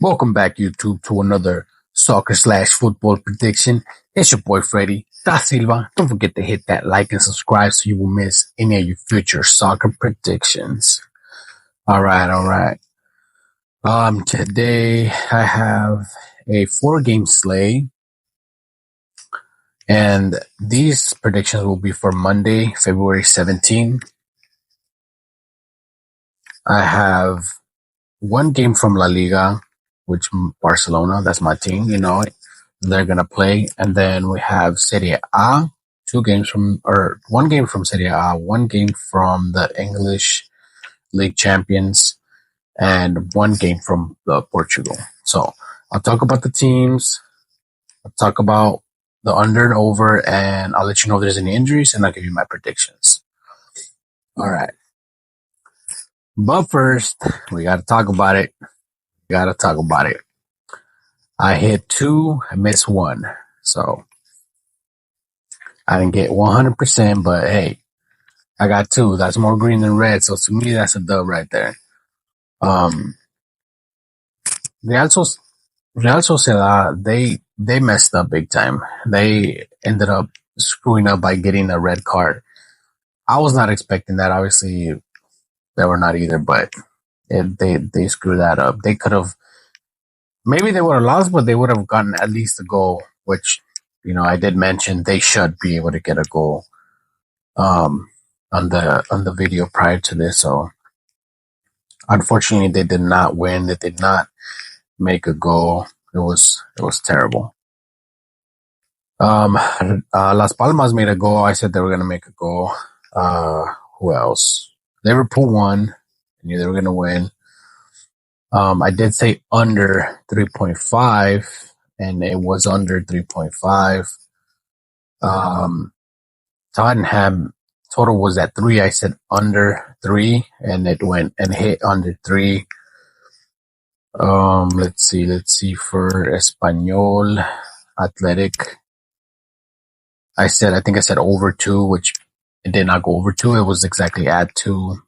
Welcome back, YouTube, to another soccer/football prediction. It's your boy Freddy Da Silva. Don't forget to hit that like and subscribe so you will miss any of your future soccer predictions. All right. Today I have a 4-game slate, and these predictions will be for Monday, February 17. I have one game from La Liga, which Barcelona, that's my team, they're going to play. And then we have Serie A, one game from Serie A, one game from the English League Champions, and one game from Portugal. So I'll talk about the teams, I'll talk about the under and over, and I'll let you know if there's any injuries, and I'll give you my predictions. All right. But first, we got to talk about it. I hit 2, I missed 1. So I didn't get 100%, but hey, I got 2. That's more green than red. So to me, that's a dub right there. Real Sociedad, they messed up big time. They ended up screwing up by getting a red card. I was not expecting that. Obviously, they were not either, but they screwed that up. They could have, maybe they would have lost, but they would have gotten at least a goal, which, I did mention they should be able to get a goal on the video prior to this. So unfortunately, they did not win. They did not make a goal. It was terrible. Las Palmas made a goal. I said they were going to make a goal. Who else? Liverpool won. I knew they were going to win. I did say under 3.5, and it was under 3.5. Tottenham total was at 3. I said under 3, and it went and hit under 3. Let's see for Espanyol Athletic. I think I said over 2, which it did not go over 2. It was exactly at 2.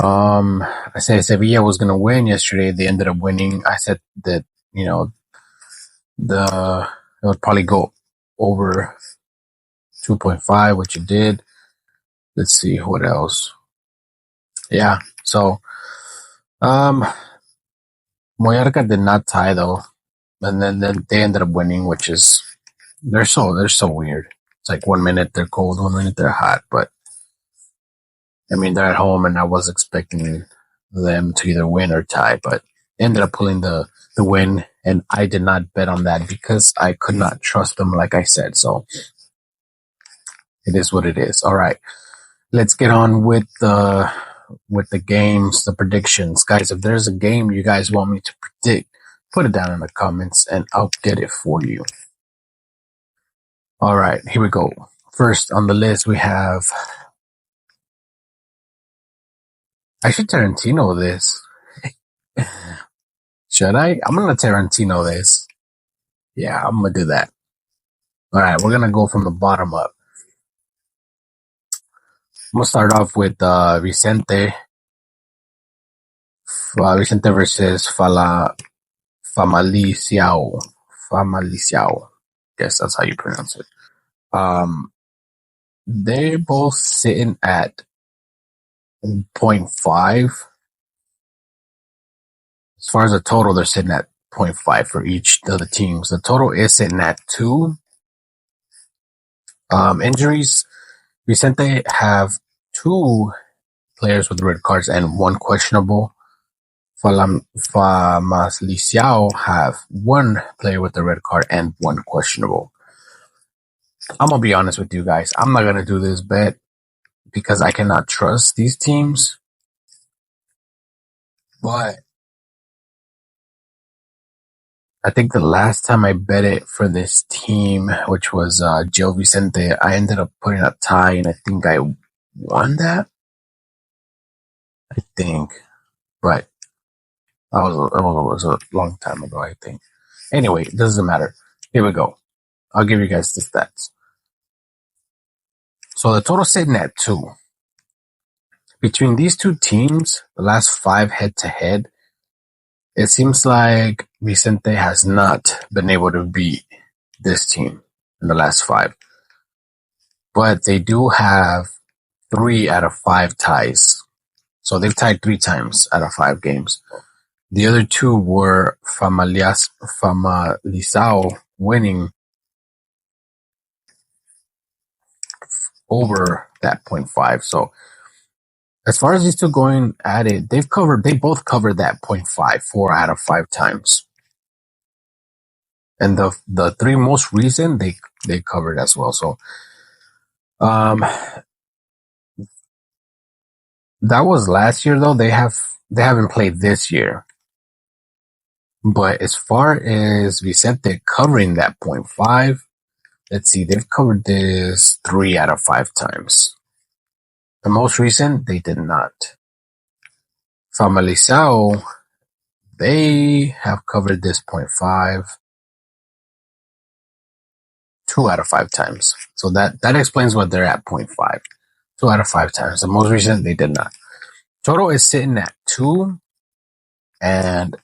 I said Sevilla was going to win yesterday. They ended up winning. I said that, it would probably go over 2.5, which it did. Let's see what else. Yeah. So, Mallorca did not tie though. And then they ended up winning, which is, they're so weird. It's like 1 minute they're cold, 1 minute they're hot, but I mean, they're at home, and I was expecting them to either win or tie, but they ended up pulling the win, and I did not bet on that because I could not trust them, like I said. So it is what it is. All right, let's get on with the games, the predictions, guys. If there's a game you guys want me to predict, put it down in the comments, and I'll get it for you. All right, here we go. First on the list, we have. I should Tarantino this. Should I? I'm going to Tarantino this. Yeah, I'm going to do that. All right, we're going to go from the bottom up. I'm going to start off with Vicente. Vicente versus Famaliciao. Guess that's how you pronounce it. They're both sitting at 0.5. As far as the total, they're sitting at 0.5 for each of the teams. The total is sitting at 2. Injuries. Vicente have 2 players with red cards and 1 questionable. Famaliciao have 1 player with a red card and 1 questionable. I'm going to be honest with you guys. I'm not going to do this bet because I cannot trust these teams. But I think the last time I bet it for this team, which was Gil Vicente, I ended up putting a tie, and I think I won that. I think. Right. That was a long time ago, I think. Anyway, it doesn't matter. Here we go. I'll give you guys the stats. So the total sitting at 2. Between these two teams, the last 5 head-to-head, it seems like Vicente has not been able to beat this team in the last 5. But they do have 3 out of 5 ties. So they've tied 3 times out of 5 games. The other 2 were Famalicao winning over that 0.5. So as far as these two going at it, they both covered that 0.5 4 out of 5 times. And the 3 most recent they covered as well. So that was last year though. They haven't played this year. But as far as Vicente covering that 0.5, let's see, they've covered this 3 out of 5 times. The most recent, they did not. Famalicao, they have covered this 0.5 2 out of 5 times. So that explains what they're at 0.5. 2 out of 5 times. The most recent, they did not. Total is sitting at 2, and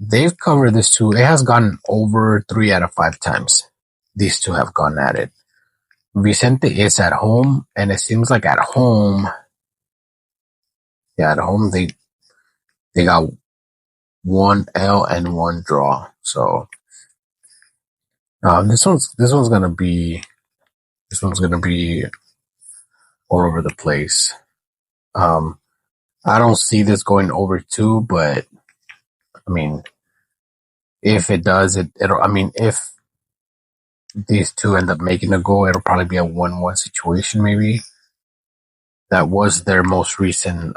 they've covered this 2. It has gone over 3 out of 5 times. These 2 have gone at it. Vicente is at home, and it seems like at home, they got 1 L and 1 draw. So this one's gonna be all over the place. I don't see this going over 2, but I mean, if it does, it'll. I mean, if these 2 end up making a goal, it'll probably be a 1-1 situation, maybe. That was their most recent.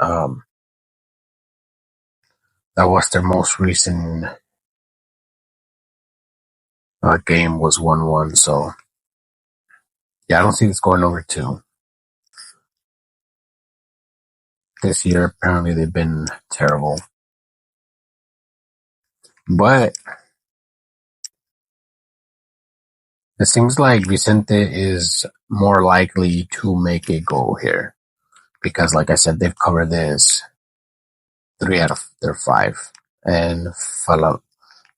Game was 1-1. So yeah, I don't see this going over 2. This year, apparently, they've been terrible. But it seems like Vicente is more likely to make a goal here. Because, like I said, they've covered this 3 out of their 5. And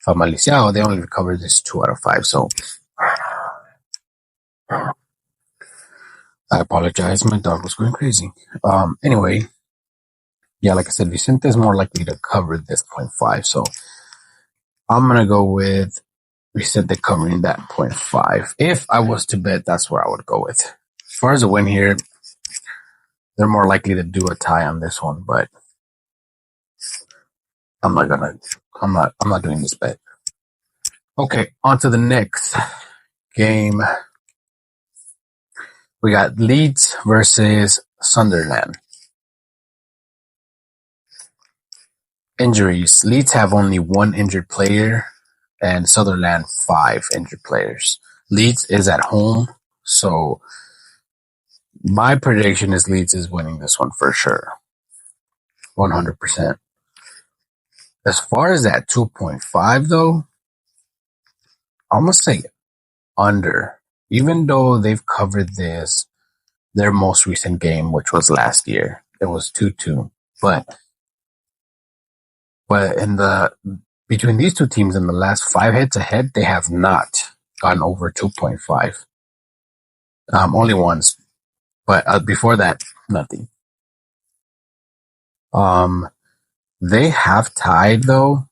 Famalicao, they only covered this 2 out of 5. So I apologize. My dog was going crazy. Anyway, yeah, like I said, Vicente is more likely to cover this 0.5. So I'm going to go with Vicente covering that 0.5. If I was to bet, that's where I would go with. As far as a win here, they're more likely to do a tie on this one, but I'm not doing this bet. Okay, on to the next game. We got Leeds versus Sunderland. Injuries. Leeds have only 1 injured player, and Sunderland 5 injured players. Leeds is at home, so my prediction is Leeds is winning this one for sure. 100%. As far as that 2.5 though, I'm going to say under. Even though they've covered their most recent game, which was last year, it was 2-2. But between these 2 teams in the last 5 head-to-head, they have not gone over 2.5. Only once. But before that, nothing. They have tied, though,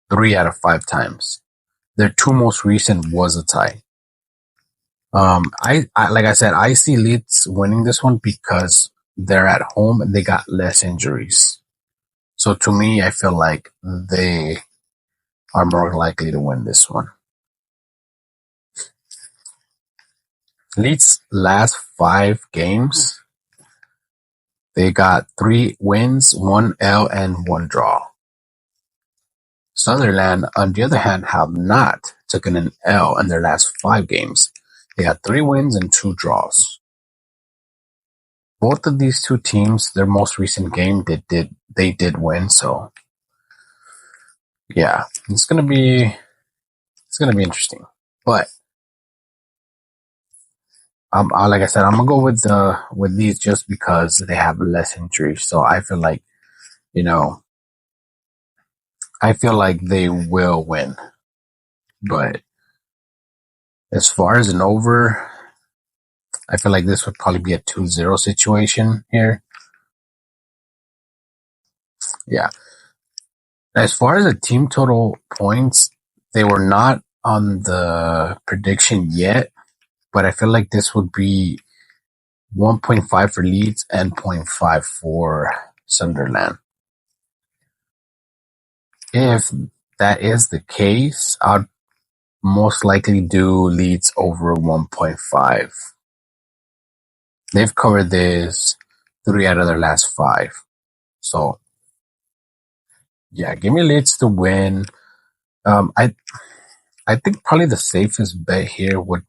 3 out of 5 times. Their 2 most recent was a tie. I like I said, I see Leeds winning this one because they're at home and they got less injuries. So to me, I feel like they are more likely to win this one. Leeds' last 5 games, they got 3 wins, 1 L, and 1 draw. Sunderland, on the other hand, have not taken an L in their last 5 games. They had 3 wins and 2 draws. Both of these 2 teams, their most recent game, they did win. So yeah, it's gonna be interesting. But like I said, I'm gonna go with these just because they have less injuries. So I feel like, I feel like they will win. But as far as an over, I feel like this would probably be a 2-0 situation here. Yeah. As far as the team total points, they were not on the prediction yet, but I feel like this would be 1.5 for Leeds and 0.5 for Sunderland. If that is the case, I'd most likely do Leeds over 1.5. They've covered this 3 out of their last 5. So, yeah, give me Leeds to win. I think probably the safest bet here would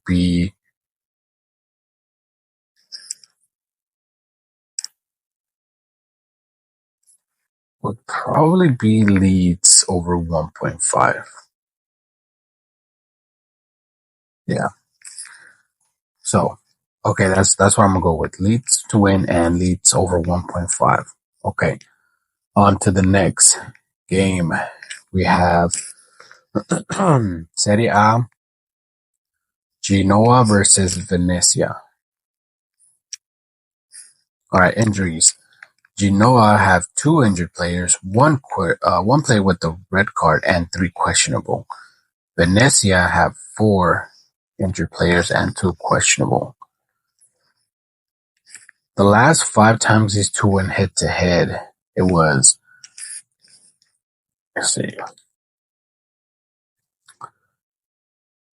probably be Leeds over 1.5. Yeah. So, okay, that's what I'm gonna go with. Leeds to win and Leeds over 1.5. Okay. On to the next game. We have Serie A, Genoa versus Venezia. All right, injuries. Genoa have 2 injured players, one player with the red card, and 3 questionable. Venezia have 4 injured players and 2 questionable. The last 5 times these two went head to head, it was, let's see,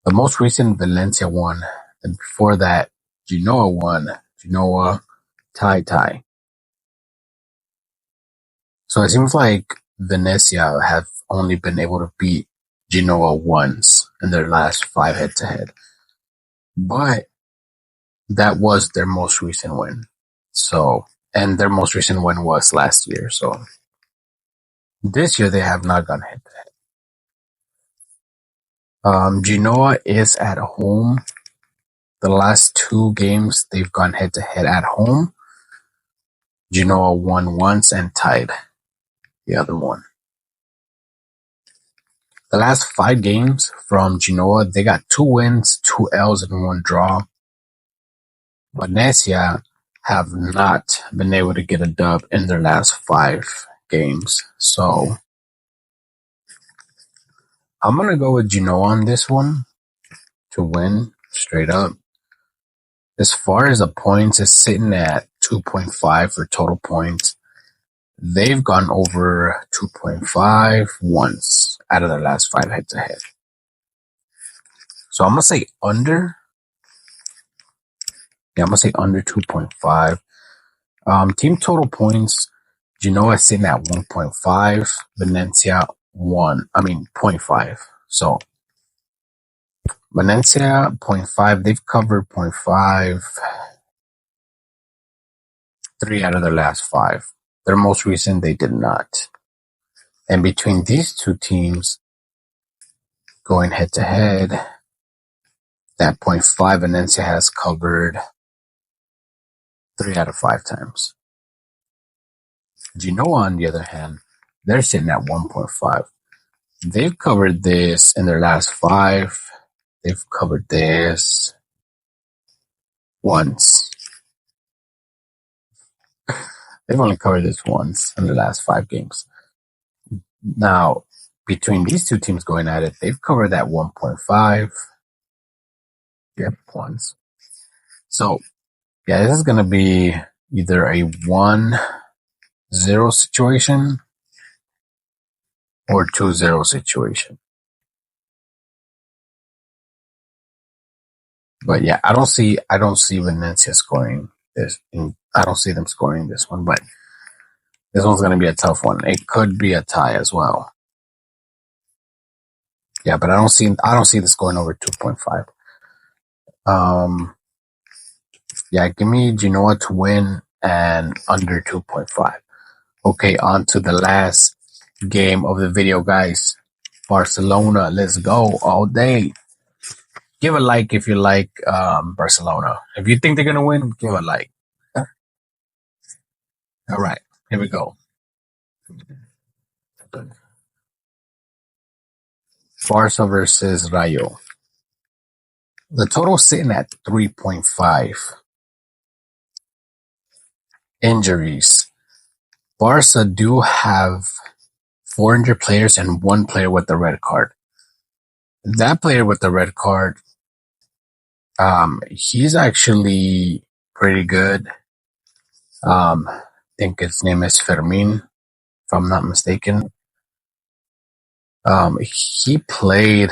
the most recent Valencia won, and before that, Genoa won. Genoa tie. So it seems like Venezia have only been able to beat Genoa once in their last 5 head to head. But that was their most recent win. So, and their most recent win was last year. So this year they have not gone head to head. Genoa is at home. The last 2 games they've gone head to head at home. Genoa won once and tied the other one. The last 5 games from Genoa, they got 2 wins, 2 L's, and 1 draw. Venezia have not been able to get a dub in their last 5 games. So I'm going to go with Genoa on this one to win straight up. As far as the points, it's sitting at 2.5 for total points. They've gone over 2.5 once out of their last 5 head to head. So I'm going to say under. Yeah, I'm going to say under 2.5. Team total points, Genoa is sitting at 1.5. Valencia 0.5. So Valencia 0.5. They've covered 0.5 3 out of their last 5. Their most recent, they did not. And between these 2 teams going head to head, that 0.5 Valencia has covered 3 out of 5 times. Genoa, on the other hand, they're sitting at 1.5. They've covered this in their last 5. They've covered this once. They've only covered this once in the last 5 games. Now, between these 2 teams going at it, they've covered that 1.5. Yep, once. So, yeah, this is going to be either a 1-0 situation or 2-0 situation. But yeah, I don't see Valencia scoring this. I don't see them scoring this one, but this one's going to be a tough one. It could be a tie as well. Yeah, but I don't see this going over 2.5. Yeah, give me Genoa to win and under 2.5. Okay, on to the last game of the video, guys. Barcelona, let's go all day. Give a like if you like Barcelona. If you think they're going to win, give a like. All right, here we go. Barca versus Rayo. The total sitting at 3.5. Injuries. Barca do have 400 players and one player with the red card. That player with the red card, he's actually pretty good. I think his name is Fermin, if I'm not mistaken. He played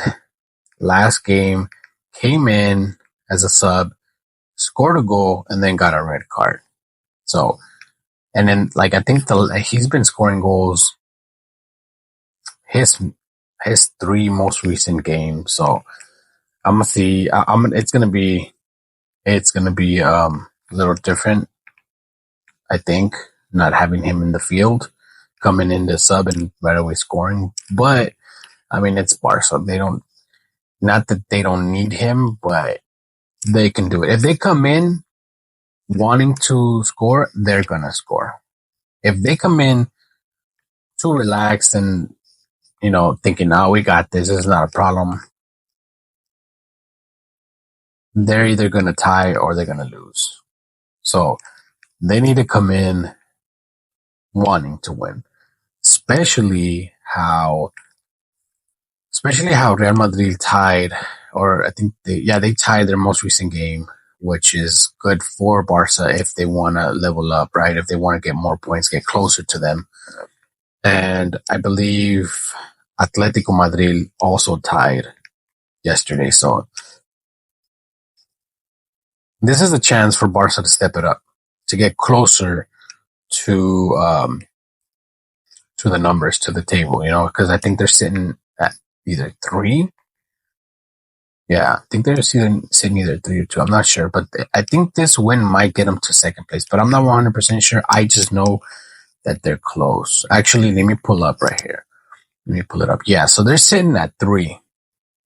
last game, came in as a sub, scored a goal, and then got a red card. So, and then I think he's been scoring goals his three most recent games. So I'm gonna see. It's gonna be a little different. I think not having him in the field, coming in the sub and right away scoring. But I mean, it's Barca. Not that they don't need him, but they can do it. If they come in wanting to score, they're gonna score. If they come in too relaxed and thinking, "Oh, we got this. This is not a problem," they're either gonna tie or they're gonna lose. So they need to come in wanting to win, especially how Real Madrid tied, or I think they tied their most recent game, which is good for Barca if they want to level up, right? If they want to get more points, get closer to them. And I believe Atletico Madrid also tied yesterday. So this is a chance for Barca to step it up, to get closer to the numbers, to the table, because I think they're sitting at either 3. Yeah, I think they're sitting either 3 or 2. I'm not sure, but I think this win might get them to second place, but I'm not 100% sure. I just know that they're close. Actually, let me pull up right here. Let me pull it up. Yeah, so they're sitting at 3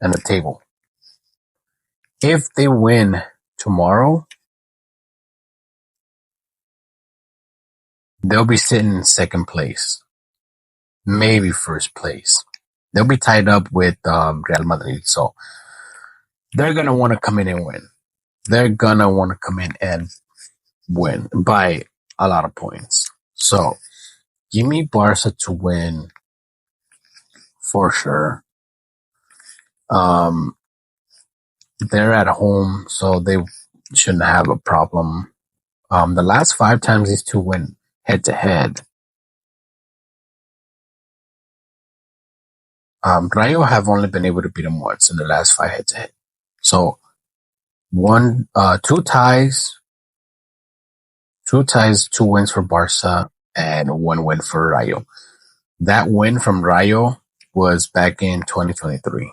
on the table. If they win tomorrow, they'll be sitting in second place, maybe first place. They'll be tied up with Real Madrid, so they're going to want to come in and win. They're going to want to come in and win by a lot of points. So give me Barca to win for sure. They're at home, so they shouldn't have a problem. The last 5 times these two went head to head, Rayo have only been able to beat them once in the last 5 head to head. So 2 ties, 2 wins for Barca, and 1 win for Rayo. That win from Rayo was back in 2023.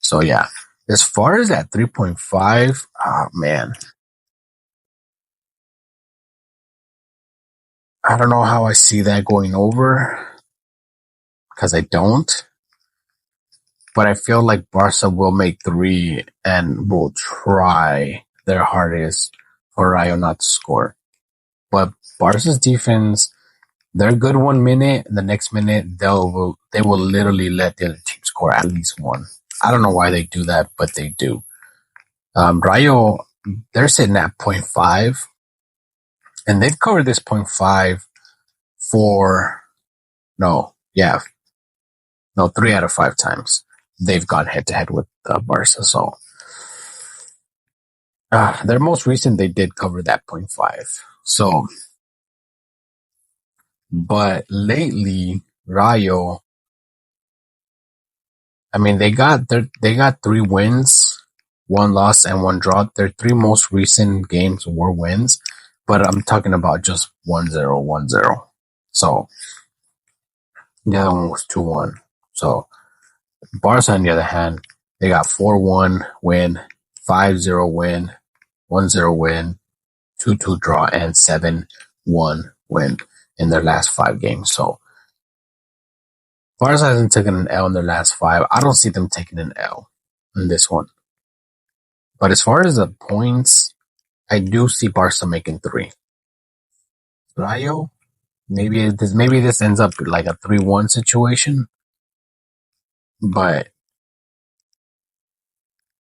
So yeah, as far as that 3.5, man, I don't know how I see that going over, because I don't. But I feel like Barca will make 3 and will try their hardest for Rayo not to score. But Barca's defense, they're good 1 minute, and the next minute they will literally let the other team score at least 1. I don't know why they do that, but they do. Rayo, they're sitting at 0.5, and they've covered this 0.5 for 3 out of 5 times they've gone head to head with Barca. So their most recent, they did cover that 0.5. So, but lately Rayo, I mean, they got 3 wins, 1 loss, and 1 draw. Their 3 most recent games were wins, but I'm talking about just 1-0, 1-0. So the other one was 2-1. So Barca, on the other hand, they got 4-1 win, 5-0 win, 1-0 win, 2-2 draw, and 7-1 win in their last 5 games. So Barca hasn't taken an L in their last 5. I don't see them taking an L in this one. But as far as the points, I do see Barca making 3. Rayo, maybe this ends up like a 3-1 situation, but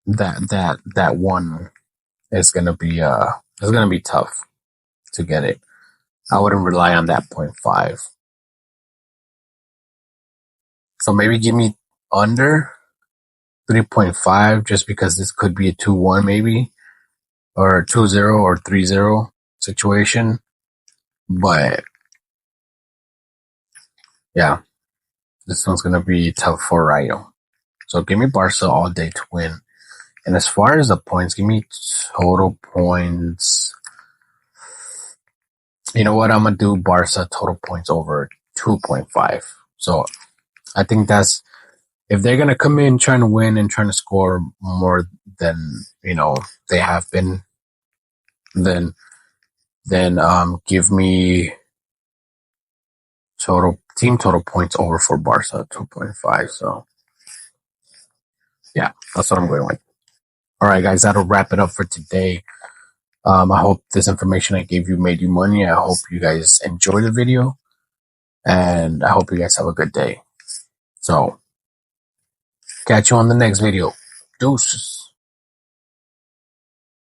that one is gonna be tough to get it. I wouldn't rely on that 0.5. So maybe give me under 3.5, just because this could be a 2-1 maybe, or a 2-0 or 3-0 situation. But yeah, this one's gonna be tough for Rayo. So give me Barca all day to win. And as far as the points, give me total points. You know what? I'm gonna do Barca total points over 2.5. So I think that's, if they're gonna come in trying to win and trying to score more than they have been, then give me team total points over for Barca 2.5. So yeah, that's what I'm going with. All right, guys, that'll wrap it up for today. I hope this information I gave you made you money. I hope you guys enjoyed the video, and I hope you guys have a good day. So catch you on the next video. Deuces.